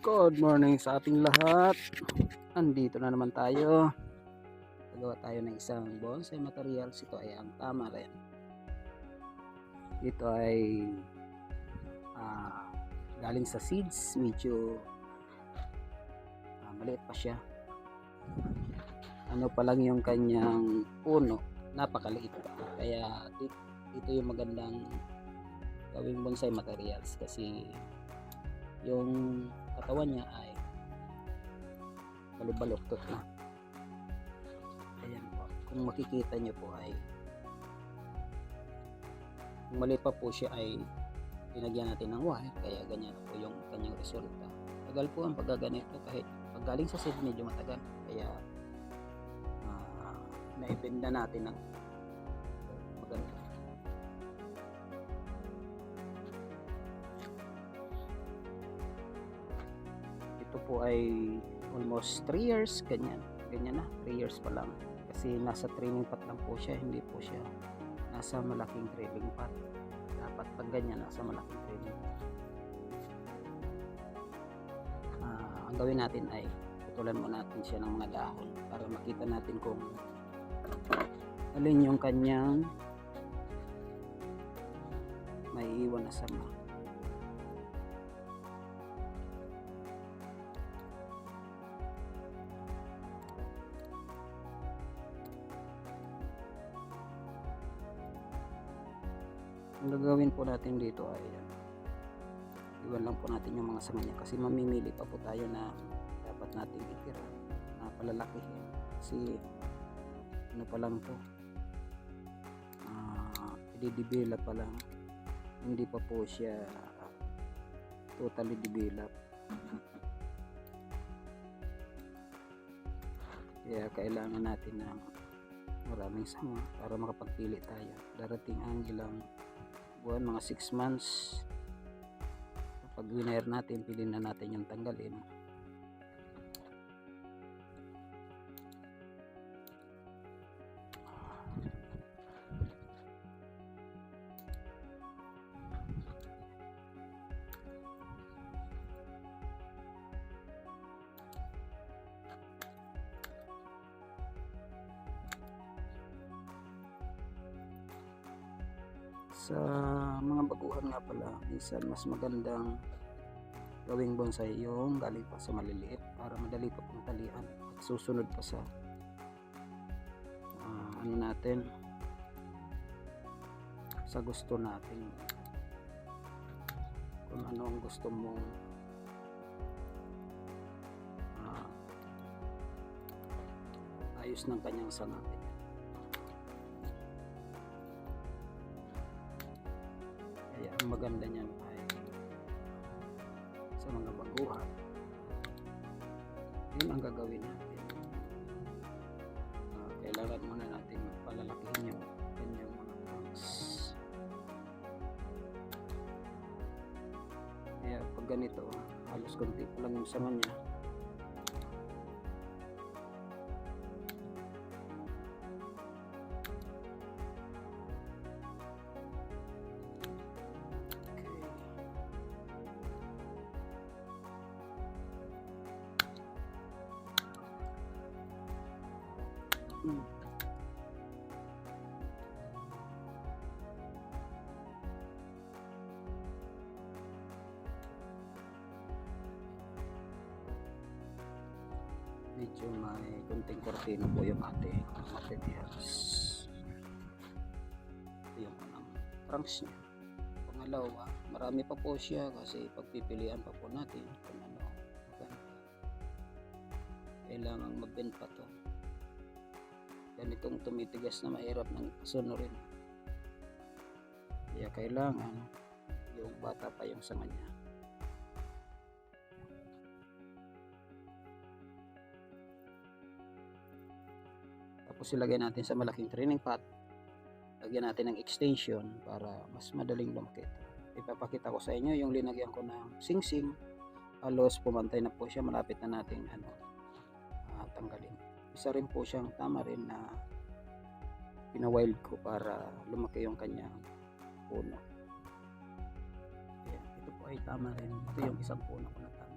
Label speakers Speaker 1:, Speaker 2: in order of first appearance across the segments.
Speaker 1: Good morning sa ating lahat. Andito na naman tayo. Gagawa tayo ng isang bonsai materials. Ito ay ang tamarin. Ito ay galing sa seeds. Medyo maliit pa siya. Ano pa lang yung kanyang puno. Napakaliit pa. Kaya ito yung magandang gawing bonsai materials kasi yung katawan niya ay balibaluktot na. Ayan po. Kung makikita niyo po ay kung mali pa po siya ay pinagyan natin ng wire, kaya ganyan po yung kanyang resulta. Tagal po ang paggaganito kahit pag galing sa seed medyo matagal, kaya naibenda natin ng maganda. Ito po ay almost 3 years, ganyan na, 3 years pa lang kasi nasa training pot lang po siya, hindi po siya nasa malaking trailing pot. Dapat pag ganyan nasa malaking trailing pot. Ang gawin natin ay putulan mo natin siya ng mga dahon para makita natin kung alin yung kanyang may iwan na sama. Ang gagawin po natin dito ay iwan lang po natin yung mga sanga niya kasi mamimili pa po tayo na dapat nating itira na palalakihin kasi ano pa lang to, i-develop pa lang, hindi pa po siya totally develop. Kaya kailangan natin ng maraming sanga para makapagpili tayo. Darating ang ilang buwan, mga 6 months, pag winner natin, pilin na natin yung tanggalin. Sa mga baguhan nga pala, minsan mas magandang gawing bonsai yung galing pa sa maliliit para madali pa pong talian at susunod pa sa ano natin, sa gusto natin, kung ano ang gusto mong ayos ng kanyang sanga. Kaya ang maganda niyan ay sa mga baguhan, yun ang gagawin natin. Kailangan muna natin palalakihin yung kanyang mga trunks. Kaya pag ganito, halos konti pa lang yung sama niya. Medyo may kunting kortina po yung ating materials. Ito yung trunks niya. Pangalawa, marami pa po siya kasi pagpipilian pa po natin kung ano maganda. Kailangan mag-bend pa to. Ganitong tumitigas na mahirap ng pasunurin. Kaya kailangan yung bata pa yung sanga niya. Tapos ilagay natin sa malaking training pot. Lagyan natin ng extension para mas madaling lumaki. Ipapakita ko sa inyo yung linagyan ko ng singsing. Halos pumantay na po siya. Malapit na nating tanggalin. Isa rin po siyang tamarin na pinawild ko para lumaki yung kanyang puno. Ayan, ito po ay tamarin. Ito yung isang puno ko na tamarin.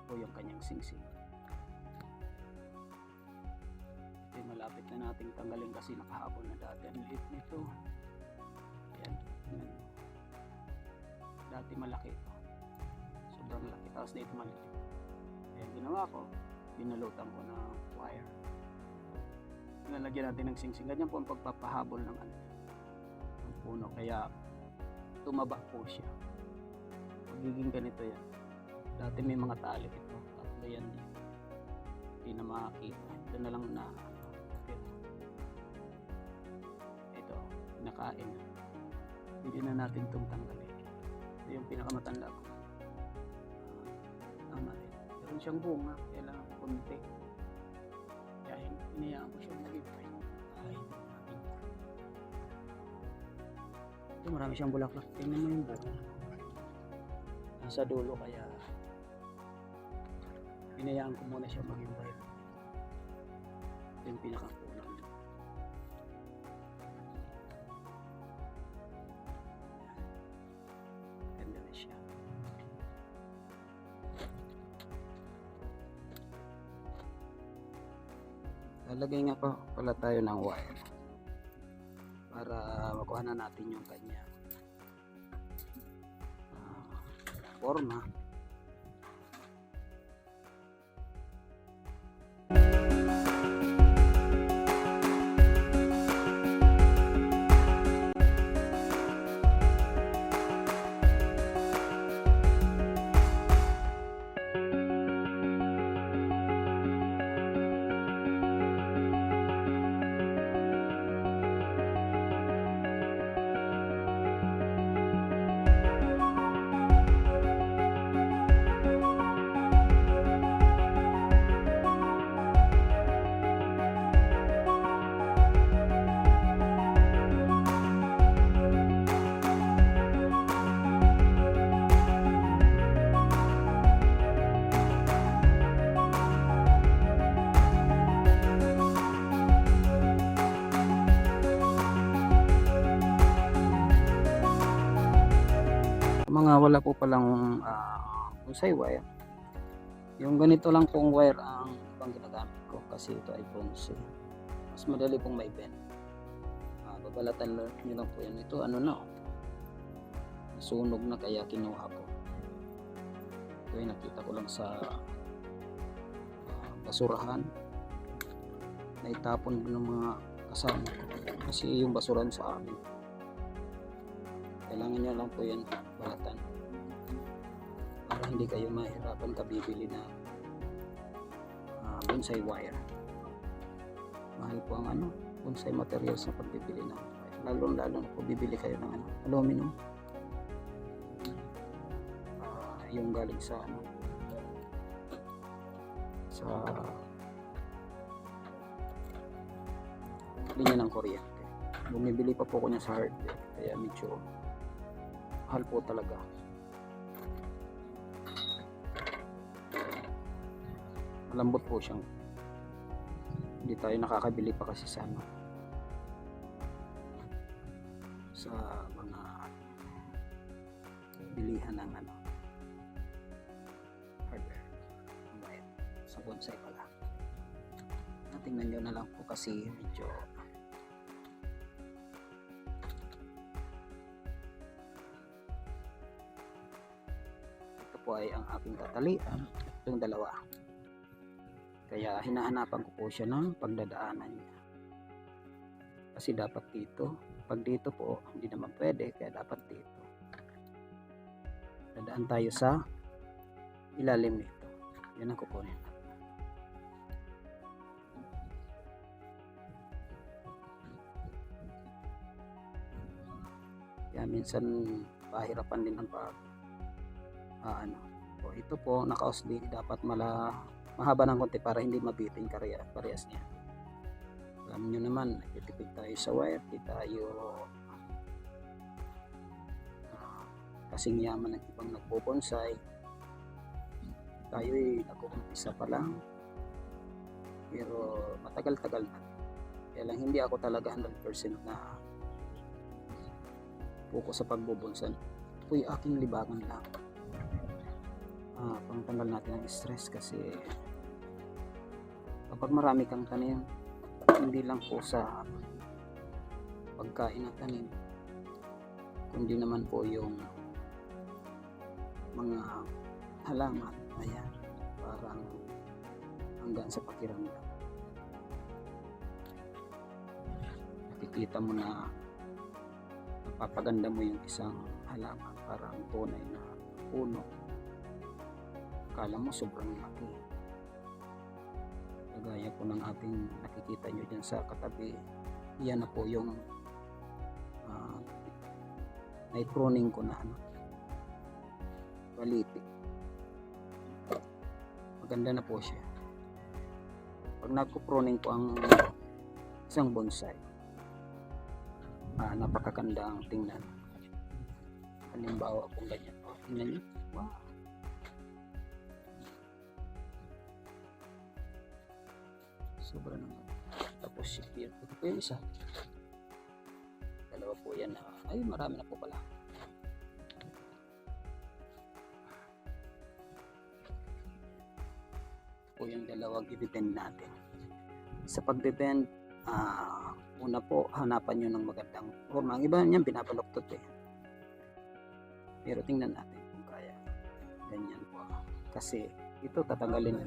Speaker 1: po yung kanyang singsing. Ito yung malapit na nating tanggalin kasi nakahabol na dati. Ang liit nito. Ayan. Ayan. Dati malaki ito. Sobrang laki. Tapos dito maliit. Kaya ginawa ko, binalutan ko ng wire. Lalagyan natin ng singsing. Ganyan po ang pagpapahabol ng puno. Kaya tumaba po siya. Magiging ganito yan. Dati may mga tali ito. Tatlo yan dito. Hindi na makakita. Ito na lang na ito. Nakain. Hindi na natin itong tanggalin. Ito yung pinakamatanda ko. Tama rin. Meron siyang bunga. Kailangan kunti. Kaya hinayaan ko siyang nag-ipay. Ito marami siyang bulaklak. Tingnan mo yung bunga. Nasa dulo kaya hinayaan ko muna siya mag-ipay. Ito yung pinakakulang. Ganda na siya. Lalagay nga pa pala tayo ng wire para makuha na natin yung kanya forma. Mga wala po palang bonsai wire, yung ganito lang pong wire ang pang ginagamit ko kasi ito ay bonsai, mas madali pong may bend. Babalatan nyo lang po yan. Ito ano na, nasunog na kaya kinuha ko. Ito ay nakita ko lang sa basurahan na itapon ng mga kasama ko kasi yung basurahan sa amin, kailangan nyo lang po yan balatan para hindi kayo mahirapan kabibili na bonsai wire. Mahal po ang bonsai materials na pagbibili na lalo na kung bibili kayo ng aluminum, yung galing sa sa linya ng kuryente. Bumibili pa po ko niya sa hardware kaya medyo mahal po talaga. Malambot po siyang, hindi tayo nakakabili pa kasi sa sa mga bilihan ng hardware sa bonsai pala. Tingnan nyo na lang po kasi medyo po ay ang aking tatalian, itong dalawa. Kaya hinahanapan ko po siya ng pagdadaanan niya. Kasi dapat dito, pag dito po, hindi naman pwede, kaya dapat dito. Dadaan tayo sa ilalim nito. Yan ang kukunin natin. Kaya minsan pahirapan din ang ito po naka-osli, dapat mahaba ng konti para hindi mabitin parehas niya. Alam nyo naman, nagtitipid tayo sa wire, di tayo kasing yaman ng ibang nagbobonsai. Tayo ay nag-uumpisa pa lang, pero matagal-tagal na. Kaya lang hindi ako talaga 100% na focus sa pagbubonsai. Ito yung aking libangan lang. pangtanggal natin ng stress, kasi kapag marami kang tanim, hindi lang po sa pagkain ng tanim, kundi naman po yung mga halaman, ayan, parang hanggang sa pakiramdam nakikita mo na napapaganda mo yung isang halaman, parang tunay na puno, akala mo sobrang laki, kagaya po ng ating nakikita nyo dyan sa katabi. Yan na po yung night pruning ko na baliti. Maganda na po siya. Pag nagpo-pruning ko ang isang bonsai, napakaganda ang tingnan. Halimbawa kung ganyan, tingnan nyo, wow, sobra naman. Tapos ito po yung isa, dalawa po yan, ay marami na po pala. Po yung dalawang i-depend natin. Sa pag-depend, una po hanapan nyo ng magandang forma. Ang iba niyan pinabaluktot pero tingnan natin kung kaya. Ganyan po, kasi ito tatanggalin na.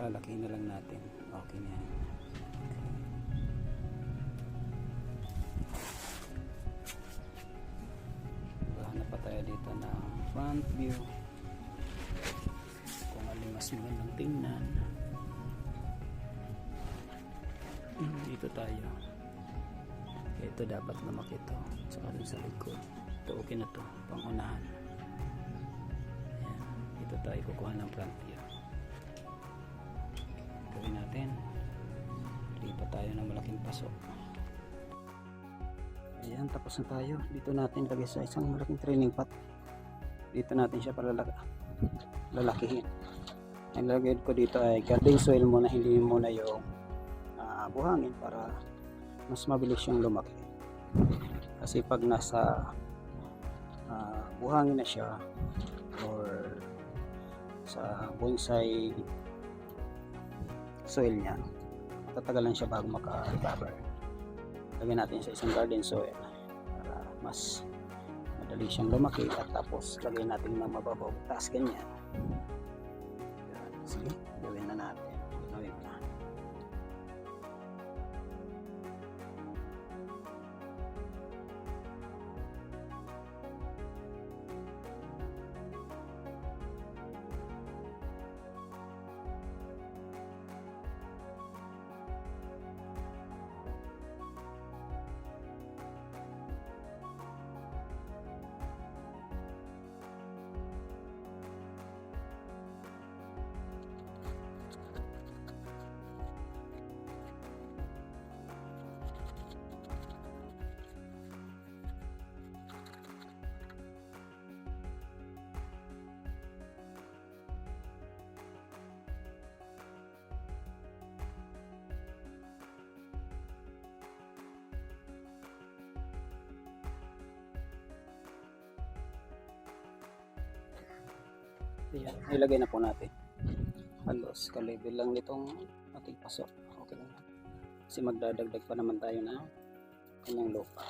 Speaker 1: Palalaki na lang natin, okay na yan. Hanap pa tayo dito ng front view, kung alin mas magandang tingnan. Dito tayo, ito dapat na makito, saka dun sa likod ito, okay na to, pangunahan. Ayan, dito tayo kukuha ng front view. Gawin natin, lipat tayo ng malaking paso. Ayan, tapos na tayo. Dito natin lagay sa isang malaking training pot. Dito natin siya lalakihin. Ang lagay ko dito ay garden soil muna, hindi muna yung buhangin, para mas mabilis yung lumaki. Kasi pag nasa buhangin na siya or sa bonsai soil niya, tatagalan siya bago maka-recover. Lagyan natin sa isang garden soil para mas madali siyang lumaki, at tapos lagyan natin ng mababaw, taas ganyan. Sige, gawin na natin. Gawin na. Ayan, ilagay na po natin. Halos ka-level lang nitong ating paso. Okay lang. Kasi magdadagdag pa naman tayo na kanyang lupa.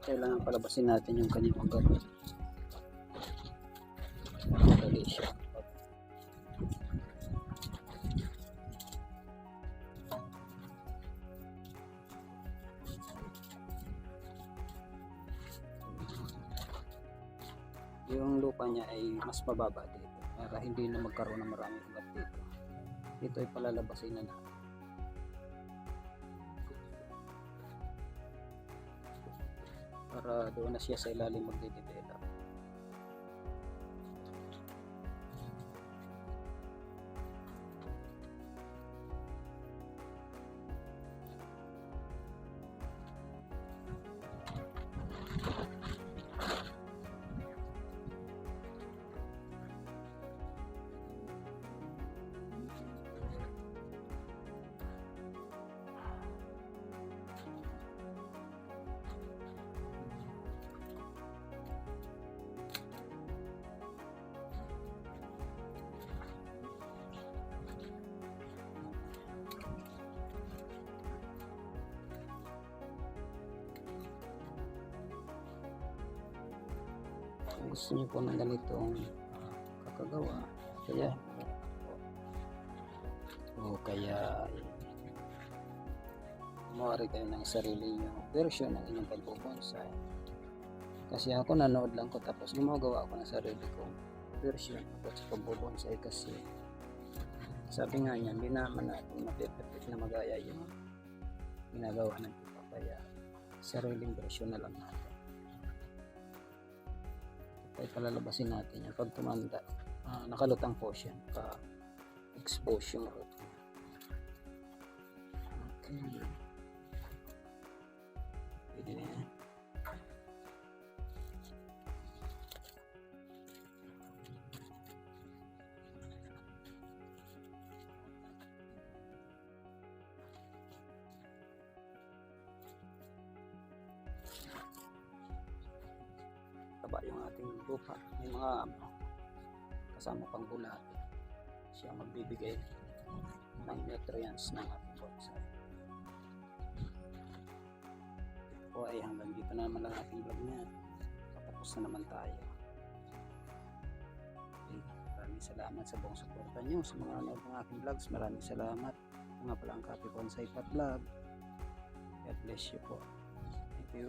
Speaker 1: Kailangan palabasin natin yung kanyang ugat. Dali siya. Yung lupa niya ay mas mababa dito para hindi na magkaroon ng maraming ugat dito. Dito ay palalabasin na natin. Para doon na siya sa ilalim magde-develop. Kung gusto niyo po ng ganitong kakagawa, kaya kumawari kayo ng sarili nyo version ng inyong pagbubonsai. Kasi ako nanood lang ko tapos gumagawa ako ng sarili kong version ako sa pagbubonsai kasi sabi nga niya, hindi naman natin mapiperfect na magaya yung ginagawa ng iba, kaya sariling version na lang natin. Ay palalabasin natin yan pag tumanda. Nakalutang po siya, naka-expose yung root. Okay. Pwede na yan. Taba yung ating lupa, may mga kasama pang bulate, siya magbibigay ng nutrients ng ating bonsai. Ito po ay hanggang dito na naman ang ating vlog niya. Tapos na naman tayo. Okay, maraming salamat sa buong suporta nyo sa mga nanood ng aking vlogs. Maraming salamat. Mga pala ang Kapi Bonsai Pot Vlog. God bless you po. Thank you.